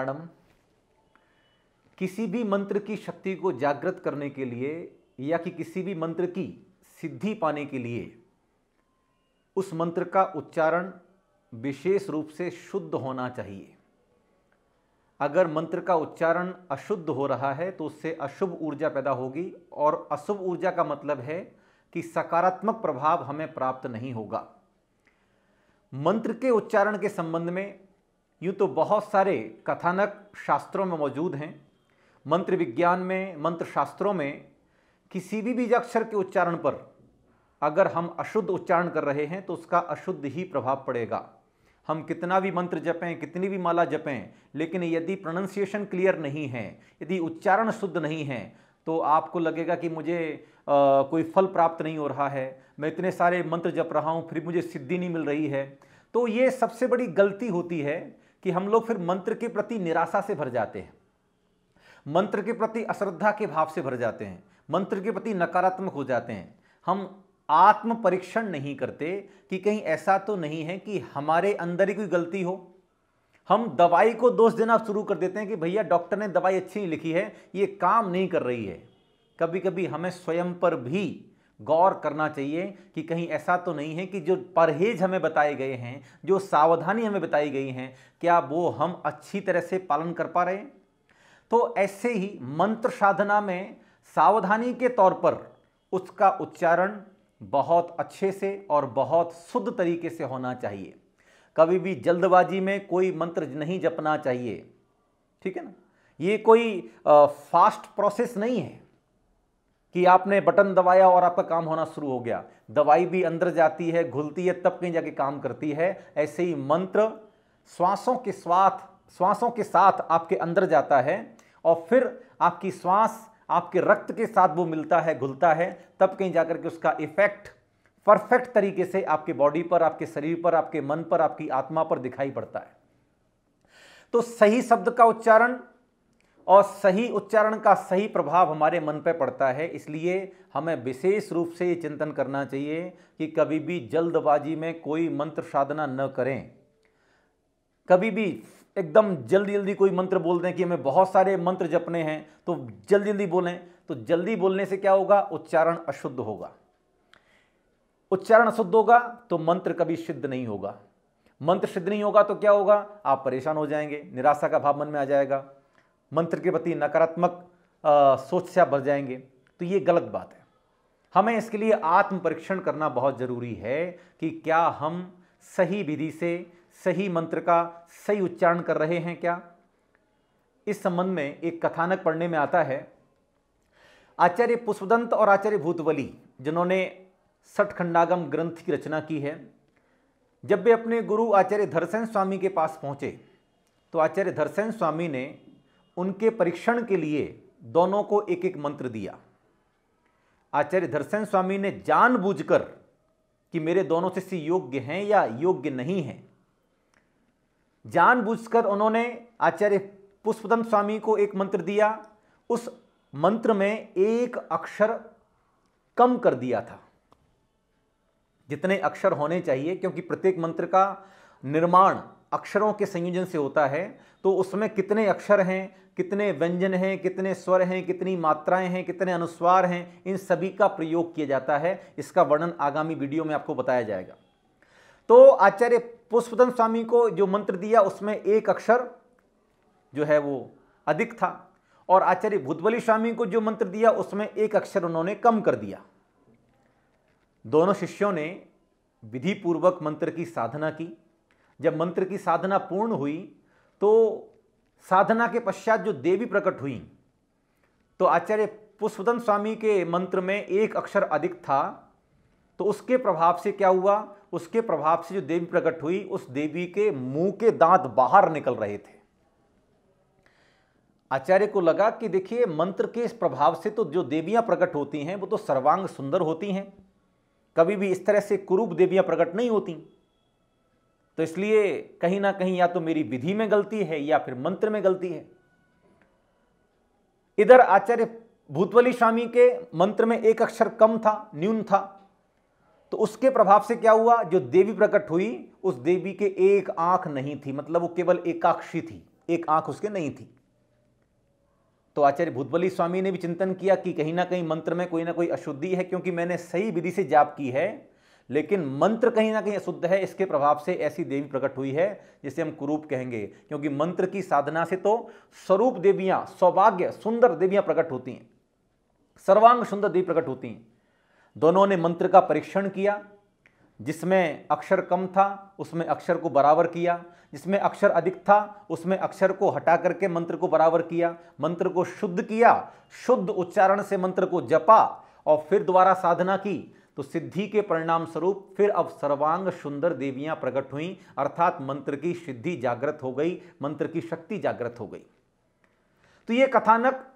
कल्याणम। किसी भी मंत्र की शक्ति को जागृत करने के लिए या कि किसी भी मंत्र की सिद्धि पाने के लिए उस मंत्र का उच्चारण विशेष रूप से शुद्ध होना चाहिए। अगर मंत्र का उच्चारण अशुद्ध हो रहा है तो उससे अशुभ ऊर्जा पैदा होगी, और अशुभ ऊर्जा का मतलब है कि सकारात्मक प्रभाव हमें प्राप्त नहीं होगा। मंत्र के उच्चारण के संबंध में यूँ तो बहुत सारे कथानक शास्त्रों में मौजूद हैं। मंत्र विज्ञान में, मंत्र शास्त्रों में किसी भी बीजाक्षर के उच्चारण पर अगर हम अशुद्ध उच्चारण कर रहे हैं तो उसका अशुद्ध ही प्रभाव पड़ेगा। हम कितना भी मंत्र जपें, कितनी भी माला जपें, लेकिन यदि प्रोनंसिएशन क्लियर नहीं है, यदि उच्चारण शुद्ध नहीं है, तो आपको लगेगा कि मुझे कोई फल प्राप्त नहीं हो रहा है, मैं इतने सारे मंत्र जप रहा हूँ फिर मुझे सिद्धि नहीं मिल रही है। तो ये सबसे बड़ी गलती होती है कि हम लोग फिर मंत्र के प्रति निराशा से भर जाते हैं, मंत्र के प्रति अश्रद्धा के भाव से भर जाते हैं, मंत्र के प्रति नकारात्मक हो जाते हैं। हम आत्म परीक्षण नहीं करते कि कहीं ऐसा तो नहीं है कि हमारे अंदर ही कोई गलती हो। हम दवाई को दोष देना शुरू कर देते हैं कि भैया डॉक्टर ने दवाई अच्छी नहीं लिखी है, ये काम नहीं कर रही है। कभी कभी हमें स्वयं पर भी गौर करना चाहिए कि कहीं ऐसा तो नहीं है कि जो परहेज हमें बताए गए हैं, जो सावधानी हमें बताई गई हैं, क्या वो हम अच्छी तरह से पालन कर पा रहे हैं। तो ऐसे ही मंत्र साधना में सावधानी के तौर पर उसका उच्चारण बहुत अच्छे से और बहुत शुद्ध तरीके से होना चाहिए। कभी भी जल्दबाजी में कोई मंत्र नहीं जपना चाहिए, ठीक है ना। ये कोई फास्ट प्रोसेस नहीं है कि आपने बटन दबाया और आपका काम होना शुरू हो गया। दवाई भी अंदर जाती है, घुलती है, तब कहीं जाके काम करती है। ऐसे ही मंत्र श्वासों के साथ आपके अंदर जाता है और फिर आपकी श्वास आपके रक्त के साथ वो मिलता है, घुलता है, तब कहीं जाकर के उसका इफेक्ट परफेक्ट तरीके से आपके बॉडी पर, आपके शरीर पर, आपके मन पर, आपकी आत्मा पर दिखाई पड़ता है। तो सही शब्द का उच्चारण और सही उच्चारण का सही प्रभाव हमारे मन पर पड़ता है। इसलिए हमें विशेष रूप से ये चिंतन करना चाहिए कि कभी भी जल्दबाजी में कोई मंत्र साधना न करें। कभी भी एकदम जल्दी जल्दी कोई मंत्र बोल दें कि हमें बहुत सारे मंत्र जपने हैं तो जल्दी जल्दी बोलें, तो जल्दी बोलने से क्या होगा, उच्चारण अशुद्ध होगा। उच्चारण अशुद्ध होगा तो मंत्र कभी सिद्ध नहीं होगा। मंत्र सिद्ध नहीं होगा तो क्या होगा, आप परेशान हो जाएंगे, निराशा का भाव मन में आ जाएगा, मंत्र के प्रति नकारात्मक सोच से आप भर जाएंगे। तो ये गलत बात है। हमें इसके लिए आत्म परीक्षण करना बहुत जरूरी है कि क्या हम सही विधि से सही मंत्र का सही उच्चारण कर रहे हैं क्या। इस संबंध में एक कथानक पढ़ने में आता है। आचार्य पुष्पदंत और आचार्य भूतबली, जिन्होंने षट्खंडागम ग्रंथ की रचना की है, जब वे अपने गुरु आचार्य धरसेन स्वामी के पास पहुंचे तो आचार्य धरसेन स्वामी ने उनके परीक्षण के लिए दोनों को एक एक मंत्र दिया। आचार्य धरसेन स्वामी ने जानबूझकर कि मेरे दोनों शिष्य योग्य हैं या योग्य नहीं हैं, जानबूझकर उन्होंने आचार्य पुष्पदंत स्वामी को एक मंत्र दिया। उस मंत्र में एक अक्षर कम कर दिया था जितने अक्षर होने चाहिए, क्योंकि प्रत्येक मंत्र का निर्माण अक्षरों के संयोजन से होता है। तो उसमें कितने अक्षर हैं, कितने व्यंजन हैं, कितने स्वर हैं, कितनी मात्राएं हैं, कितने अनुस्वार हैं, इन सभी का प्रयोग किया जाता है। इसका वर्णन आगामी वीडियो में आपको बताया जाएगा। तो आचार्य पुष्पदंत स्वामी को जो मंत्र दिया उसमें एक अक्षर जो है वो अधिक था, और आचार्य भूतबली स्वामी को जो मंत्र दिया उसमें एक अक्षर उन्होंने कम कर दिया। दोनों शिष्यों ने विधि पूर्वक मंत्र की साधना की। जब मंत्र की साधना पूर्ण हुई तो साधना के पश्चात जो देवी प्रकट हुई, तो आचार्य पुष्पदंत स्वामी के मंत्र में एक अक्षर अधिक था, तो उसके प्रभाव से क्या हुआ, उसके प्रभाव से जो देवी प्रकट हुई उस देवी के मुंह के दांत बाहर निकल रहे थे। आचार्य को लगा कि देखिए मंत्र के इस प्रभाव से तो जो देवियां प्रकट होती हैं वो तो सर्वांग सुंदर होती हैं, कभी भी इस तरह से कुरूप देवियां प्रकट नहीं होती। तो इसलिए कहीं ना कहीं या तो मेरी विधि में गलती है या फिर मंत्र में गलती है। इधर आचार्य भूतबली स्वामी के मंत्र में एक अक्षर कम था, न्यून था, तो उसके प्रभाव से क्या हुआ, जो देवी प्रकट हुई उस देवी के एक आंख नहीं थी, मतलब वो केवल एकाक्षी थी, एक आंख उसके नहीं थी। तो आचार्य भूतबली स्वामी ने भी चिंतन किया कि कहीं ना कहीं मंत्र में कोई ना कोई अशुद्धि है, क्योंकि मैंने सही विधि से जाप की है लेकिन मंत्र कहीं ना कहीं अशुद्ध है। इसके प्रभाव से ऐसी देवी प्रकट हुई है जिसे हम कुरूप कहेंगे, क्योंकि मंत्र की साधना से तो स्वरूप देवियां, सौभाग्य सुंदर देवियां प्रकट होती हैं, सर्वांग सुंदर देवी प्रकट होती हैं। दोनों ने मंत्र का परीक्षण किया, जिसमें अक्षर कम था उसमें अक्षर को बराबर किया, जिसमें अक्षर अधिक था उसमें अक्षर को हटा करके मंत्र को बराबर किया, मंत्र को शुद्ध किया, शुद्ध उच्चारण से मंत्र को जपा और फिर दोबारा साधना की, तो सिद्धि के परिणाम स्वरूप फिर अब सर्वांग सुंदर देवियां प्रकट हुई, अर्थात मंत्र की सिद्धि जागृत हो गई, मंत्र की शक्ति जागृत हो गई। तो यह कथानक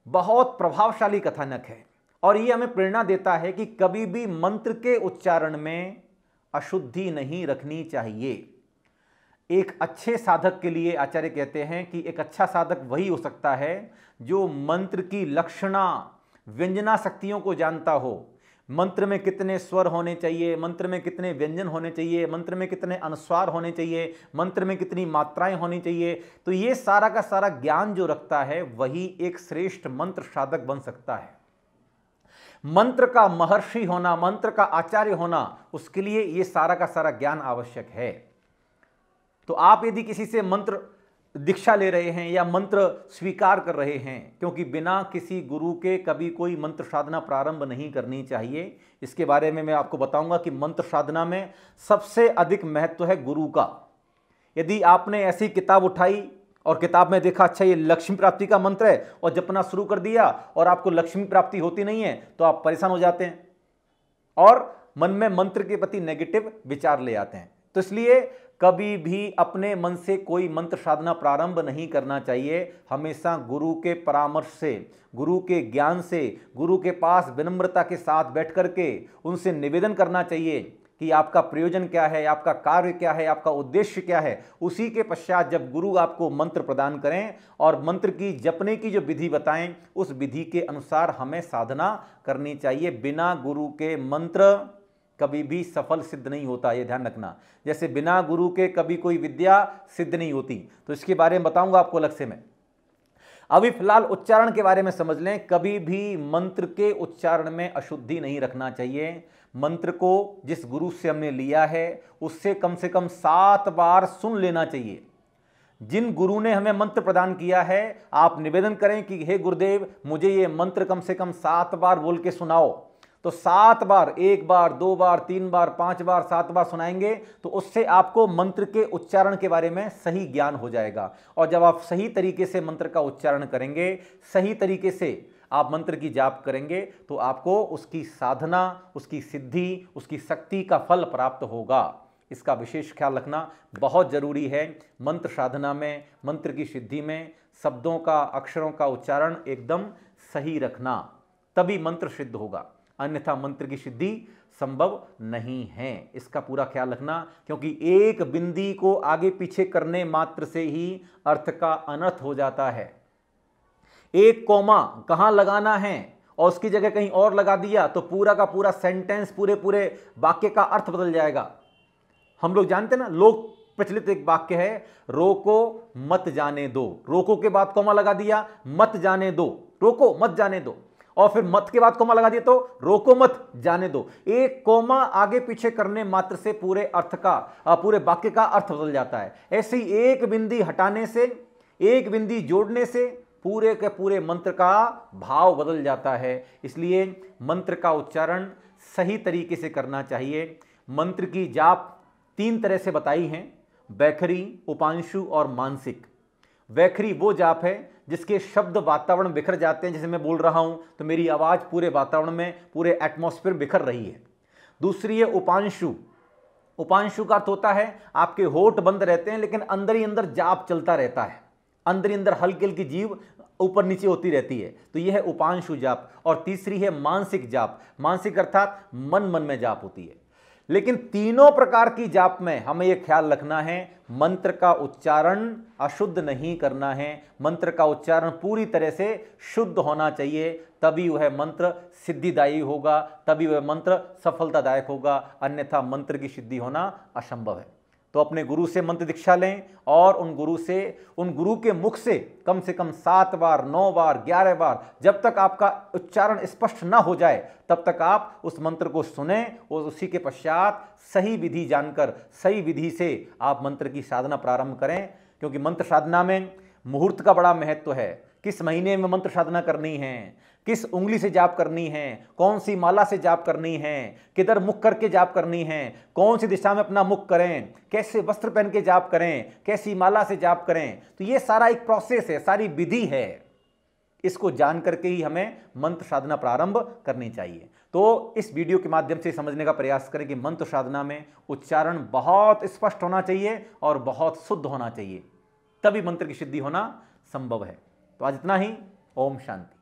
बहुत प्रभावशाली कथानक है और यह हमें प्रेरणा देता है कि कभी भी मंत्र के उच्चारण में अशुद्धि नहीं रखनी चाहिए। एक अच्छे साधक के लिए आचार्य कहते हैं कि एक अच्छा साधक वही हो सकता है जो मंत्र की लक्षणा व्यंजना शक्तियों को जानता हो। मंत्र में कितने स्वर होने चाहिए, मंत्र में कितने व्यंजन होने चाहिए, मंत्र में कितने अनुस्वार होने चाहिए, मंत्र में कितनी मात्राएं होनी चाहिए, तो ये सारा का सारा ज्ञान जो रखता है वही एक श्रेष्ठ मंत्र साधक बन सकता है। मंत्र का महर्षि होना, मंत्र का आचार्य होना, उसके लिए ये सारा का सारा ज्ञान आवश्यक है। तो आप यदि किसी से मंत्र दीक्षा ले रहे हैं या मंत्र स्वीकार कर रहे हैं, क्योंकि बिना किसी गुरु के कभी कोई मंत्र साधना प्रारंभ नहीं करनी चाहिए। इसके बारे में मैं आपको बताऊंगा कि मंत्र साधना में सबसे अधिक महत्व है गुरु का। यदि आपने ऐसी किताब उठाई और किताब में देखा अच्छा ये लक्ष्मी प्राप्ति का मंत्र है और जपना शुरू कर दिया और आपको लक्ष्मी प्राप्ति होती नहीं है, तो आप परेशान हो जाते हैं और मन में मंत्र के प्रति नेगेटिव विचार ले आते हैं। तो इसलिए कभी भी अपने मन से कोई मंत्र साधना प्रारंभ नहीं करना चाहिए। हमेशा गुरु के परामर्श से, गुरु के ज्ञान से, गुरु के पास विनम्रता के साथ बैठ करके उनसे निवेदन करना चाहिए कि आपका प्रयोजन क्या है, आपका कार्य क्या है, आपका उद्देश्य क्या है। उसी के पश्चात जब गुरु आपको मंत्र प्रदान करें और मंत्र की जपने की जो विधि बताएं, उस विधि के अनुसार हमें साधना करनी चाहिए। बिना गुरु के मंत्र कभी भी सफल सिद्ध नहीं होता, ये ध्यान रखना। जैसे बिना गुरु के कभी कोई विद्या सिद्ध नहीं होती, तो इसके बारे में बताऊंगा आपको अलग से मैं। अभी फिलहाल उच्चारण के बारे में समझ लें। कभी भी मंत्र के उच्चारण में अशुद्धि नहीं रखना चाहिए। मंत्र को जिस गुरु से हमने लिया है उससे कम से कम 7 बार सुन लेना चाहिए। जिन गुरु ने हमें मंत्र प्रदान किया है, आप निवेदन करें कि हे गुरुदेव, मुझे ये मंत्र कम से कम 7 बार बोल के सुनाओ। तो 7 बार, 1 बार, 2 बार, 3 बार, 5 बार, 7 बार सुनाएंगे तो उससे आपको मंत्र के उच्चारण के बारे में सही ज्ञान हो जाएगा। और जब आप सही तरीके से मंत्र का उच्चारण करेंगे, सही तरीके से आप मंत्र की जाप करेंगे, तो आपको उसकी साधना, उसकी सिद्धि, उसकी शक्ति का फल प्राप्त होगा। इसका विशेष ख्याल रखना बहुत जरूरी है। मंत्र साधना में, मंत्र की सिद्धि में शब्दों का, अक्षरों का उच्चारण एकदम सही रखना, तभी मंत्र सिद्ध होगा, अन्यथा मंत्र की सिद्धि संभव नहीं है। इसका पूरा ख्याल रखना, क्योंकि एक बिंदी को आगे पीछे करने मात्र से ही अर्थ का अनर्थ हो जाता है। एक कोमा कहां लगाना है और उसकी जगह कहीं और लगा दिया तो पूरा का पूरा सेंटेंस, पूरे वाक्य का अर्थ बदल जाएगा। हम लोग जानते हैं ना, लोग प्रचलित एक वाक्य है, रोको मत जाने दो। रोको के बाद कोमा लगा दिया, मत जाने दो, रोको मत जाने दो, और फिर मत के बाद कोमा लगा दिया तो रोको मत जाने दो। एक कोमा आगे पीछे करने मात्र से पूरे अर्थ का, पूरे वाक्य का अर्थ बदल जाता है। ऐसे ही एक बिंदी हटाने से, एक बिंदी जोड़ने से पूरे के पूरे मंत्र का भाव बदल जाता है। इसलिए मंत्र का उच्चारण सही तरीके से करना चाहिए। मंत्र की जाप 3 तरह से बताई हैं, वैखरी, उपांशु और मानसिक। वैखरी वो जाप है जिसके शब्द वातावरण बिखर जाते हैं। जैसे मैं बोल रहा हूं तो मेरी आवाज पूरे वातावरण में, पूरे एटमॉस्फेयर बिखर रही है। दूसरी है उपांशु। उपांशु का अर्थ होता है आपके होठ बंद रहते हैं लेकिन अंदर ही अंदर जाप चलता रहता है, अंदर ही अंदर हल्की हल्की जीव ऊपर नीचे होती रहती है, तो यह है उपांशु जाप। और तीसरी है मानसिक जाप। मानसिक अर्थात मन मन में जाप होती है। लेकिन तीनों प्रकार की जाप में हमें यह ख्याल रखना है, मंत्र का उच्चारण अशुद्ध नहीं करना है। मंत्र का उच्चारण पूरी तरह से शुद्ध होना चाहिए, तभी वह मंत्र सिद्धिदायी होगा, तभी वह मंत्र सफलतादायक होगा, अन्यथा मंत्र की सिद्धि होना असंभव है। तो अपने गुरु से मंत्र दीक्षा लें और उन गुरु के मुख से कम 7 बार, 9 बार, 11 बार, जब तक आपका उच्चारण स्पष्ट ना हो जाए तब तक आप उस मंत्र को सुने और उसी के पश्चात सही विधि जानकर सही विधि से आप मंत्र की साधना प्रारंभ करें। क्योंकि मंत्र साधना में मुहूर्त का बड़ा महत्व है। किस महीने में मंत्र साधना करनी है, किस उंगली से जाप करनी है, कौन सी माला से जाप करनी है, किधर मुख करके जाप करनी है, कौन सी दिशा में अपना मुख करें, कैसे वस्त्र पहन के जाप करें, कैसी माला से जाप करें, तो ये सारा एक प्रोसेस है, सारी विधि है। इसको जान करके ही हमें मंत्र साधना प्रारंभ करनी चाहिए। तो इस वीडियो के माध्यम से समझने का प्रयास करें कि मंत्र साधना में उच्चारण बहुत स्पष्ट होना चाहिए और बहुत शुद्ध होना चाहिए, तभी मंत्र की सिद्धि होना संभव है। तो आज इतना ही। ओम शांति।